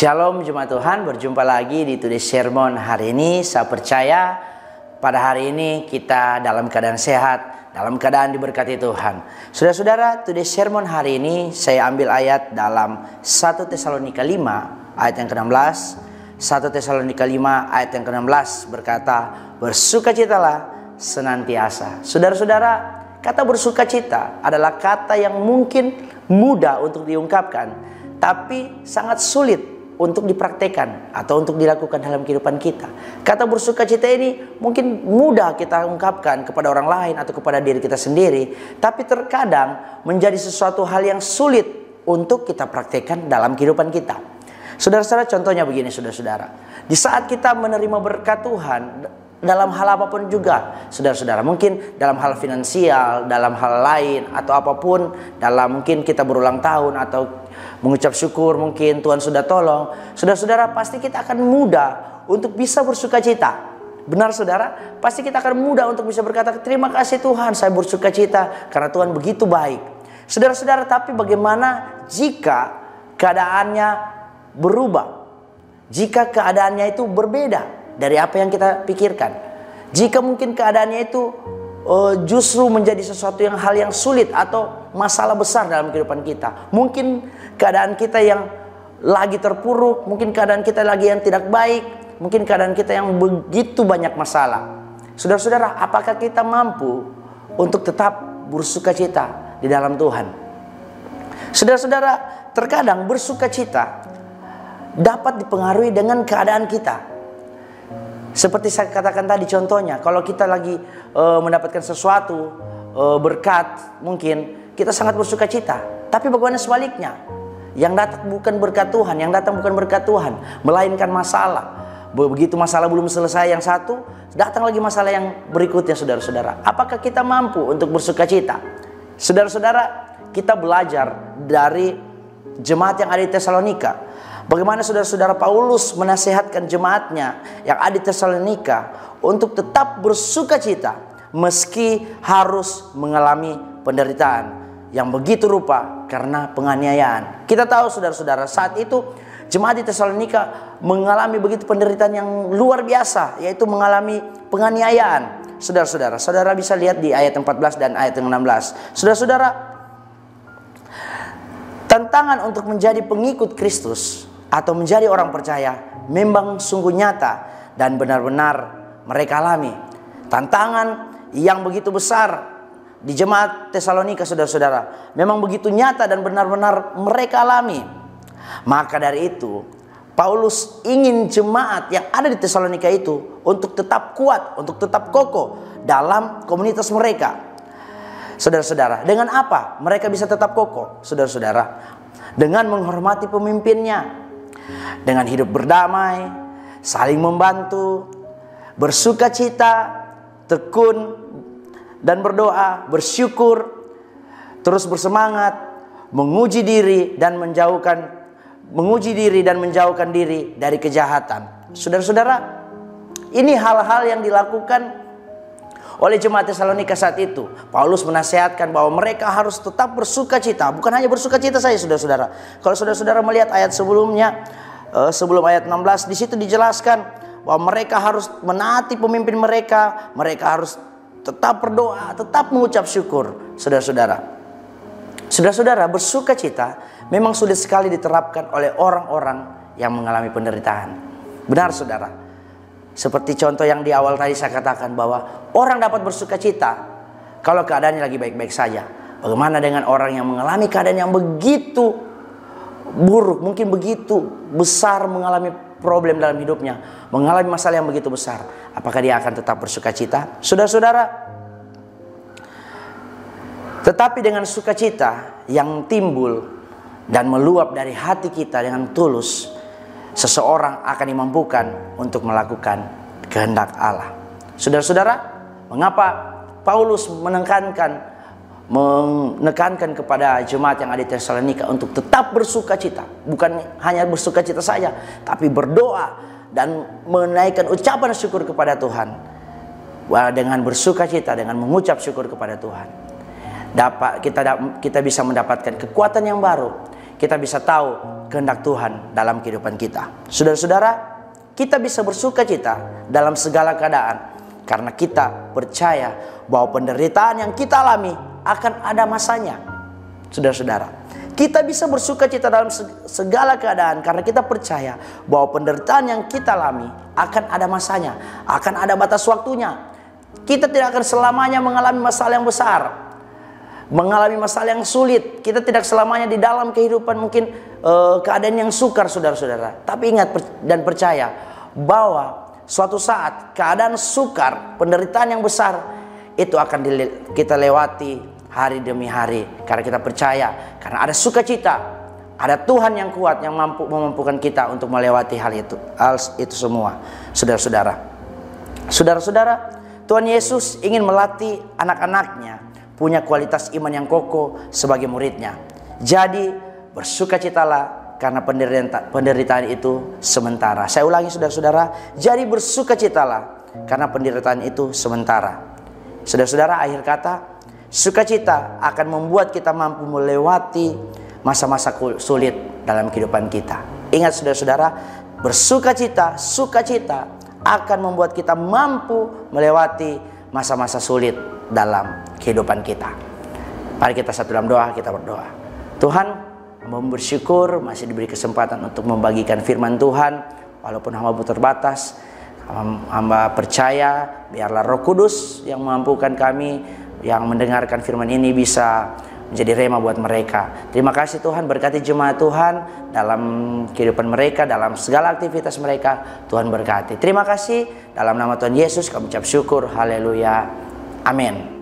Shalom jemaat Tuhan, berjumpa lagi di Today's Sermon hari ini. Saya percaya pada hari ini kita dalam keadaan sehat, dalam keadaan diberkati Tuhan. Saudara-saudara, Today's Sermon hari ini saya ambil ayat dalam 1 Tesalonika 5 ayat yang ke-16. 1 Tesalonika 5 ayat yang ke-16 berkata, bersukacitalah senantiasa. Saudara-saudara, kata bersukacita adalah kata yang mungkin mudah untuk diungkapkan, tapi sangat sulit untuk dipraktekkan atau untuk dilakukan dalam kehidupan kita. Kata bersukacita ini mungkin mudah kita ungkapkan kepada orang lain atau kepada diri kita sendiri, tapi terkadang menjadi sesuatu hal yang sulit untuk kita praktekkan dalam kehidupan kita. Saudara-saudara, contohnya begini saudara-saudara. Di saat kita menerima berkat Tuhan dalam hal apapun juga, saudara-saudara, mungkin dalam hal finansial, dalam hal lain atau apapun, dalam mungkin kita berulang tahun atau mengucap syukur, mungkin Tuhan sudah tolong, saudara-saudara, pasti kita akan mudah untuk bisa bersukacita. Benar saudara? Pasti kita akan mudah untuk bisa berkata, terima kasih Tuhan, saya bersukacita karena Tuhan begitu baik. Saudara-saudara, tapi bagaimana jika keadaannya berubah? Jika keadaannya itu berbeda dari apa yang kita pikirkan? Jika mungkin keadaannya itu justru menjadi sesuatu hal yang sulit atau masalah besar dalam kehidupan kita. Mungkin keadaan kita yang lagi terpuruk, mungkin keadaan kita lagi yang tidak baik, mungkin keadaan kita yang begitu banyak masalah. Saudara-saudara, apakah kita mampu untuk tetap bersukacita di dalam Tuhan? Saudara-saudara, terkadang bersukacita dapat dipengaruhi dengan keadaan kita. Seperti saya katakan tadi contohnya, kalau kita lagi mendapatkan sesuatu berkat, mungkin kita sangat bersukacita. Tapi bagaimana sebaliknya? Yang datang bukan berkat Tuhan, yang datang bukan berkat Tuhan, melainkan masalah. Begitu masalah belum selesai yang satu, datang lagi masalah yang berikutnya, saudara-saudara. Apakah kita mampu untuk bersukacita? Saudara-saudara, kita belajar dari jemaat yang ada di Tesalonika. Bagaimana saudara-saudara Paulus menasihatkan jemaatnya yang ada di Tesalonika untuk tetap bersukacita meski harus mengalami penderitaan yang begitu rupa karena penganiayaan. Kita tahu saudara-saudara, saat itu jemaat di Tesalonika mengalami begitu penderitaan yang luar biasa, yaitu mengalami penganiayaan. Saudara-saudara, saudara bisa lihat di ayat 14 dan ayat 16. Saudara-saudara, tantangan untuk menjadi pengikut Kristus atau menjadi orang percaya memang sungguh nyata dan benar-benar mereka alami. Tantangan yang begitu besar di jemaat Tesalonika, saudara-saudara, memang begitu nyata dan benar-benar mereka alami. Maka dari itu, Paulus ingin jemaat yang ada di Tesalonika itu untuk tetap kuat, untuk tetap kokoh dalam komunitas mereka. Saudara-saudara, dengan apa mereka bisa tetap kokoh? Saudara-saudara, dengan menghormati pemimpinnya, dengan hidup berdamai, saling membantu, bersukacita, tekun dan berdoa, bersyukur, terus bersemangat, menguji diri dan menjauhkan diri dari kejahatan. Saudara-saudara, ini hal-hal yang dilakukan oleh jemaat Tesalonika saat itu. Paulus menasihatkan bahwa mereka harus tetap bersukacita. Bukan hanya bersukacita saja, saudara-saudara. Kalau saudara-saudara melihat ayat sebelumnya, sebelum ayat 16, di situ dijelaskan bahwa mereka harus menaati pemimpin mereka. Mereka harus tetap berdoa, tetap mengucap syukur. Saudara-saudara, saudara-saudara, bersukacita memang sulit sekali diterapkan oleh orang-orang yang mengalami penderitaan. Benar saudara. Seperti contoh yang di awal tadi saya katakan bahwa orang dapat bersukacita kalau keadaannya lagi baik-baik saja. Bagaimana dengan orang yang mengalami keadaan yang begitu buruk, mungkin begitu besar, mengalami problem dalam hidupnya, mengalami masalah yang begitu besar. Apakah dia akan tetap bersukacita? Saudara-saudara, tetapi dengan sukacita yang timbul dan meluap dari hati kita dengan tulus, seseorang akan dimampukan untuk melakukan kehendak Allah. Saudara-saudara, mengapa Paulus menekankan kepada jemaat yang ada di Tesalonika untuk tetap bersukacita? Bukan hanya bersukacita saja, tapi berdoa dan menaikkan ucapan syukur kepada Tuhan. Dengan bersukacita, dengan mengucap syukur kepada Tuhan, kita bisa mendapatkan kekuatan yang baru. kita bisa tahu kehendak Tuhan dalam kehidupan kita. Saudara-saudara, kita bisa bersuka cita dalam segala keadaan karena kita percaya bahwa penderitaan yang kita alami akan ada masanya. Saudara-saudara, kita bisa bersuka cita dalam segala keadaan karena kita percaya bahwa penderitaan yang kita alami akan ada masanya, akan ada batas waktunya. Kita tidak akan selamanya mengalami masalah yang besar, mengalami masalah yang sulit. Kita tidak selamanya di dalam kehidupan mungkin keadaan yang sukar, saudara-saudara. Tapi ingat dan percaya bahwa suatu saat keadaan sukar, penderitaan yang besar itu akan kita lewati hari demi hari, karena kita percaya, karena ada sukacita, ada Tuhan yang kuat yang mampu memampukan kita untuk melewati hal itu semua. Saudara-saudara, Tuhan Yesus ingin melatih anak-anaknya punya kualitas iman yang kokoh sebagai muridnya. Jadi bersukacitalah karena penderitaan itu sementara. Saya ulangi, saudara-saudara, jadi bersukacitalah karena penderitaan itu sementara. Saudara-saudara, akhir kata, sukacita akan membuat kita mampu melewati masa-masa sulit dalam kehidupan kita. Ingat saudara-saudara, bersukacita, sukacita akan membuat kita mampu melewati masa-masa sulit dalam kehidupan kita. Mari kita satu dalam doa, kita berdoa. Tuhan, hamba bersyukur masih diberi kesempatan untuk membagikan firman Tuhan. Walaupun hamba terbatas, hamba percaya biarlah Roh Kudus yang memampukan kami yang mendengarkan firman ini bisa menjadi rema buat mereka. Terima kasih Tuhan, berkati jemaat Tuhan dalam kehidupan mereka, dalam segala aktivitas mereka. Tuhan berkati. Terima kasih, dalam nama Tuhan Yesus kami ucap syukur. Haleluya. Amin.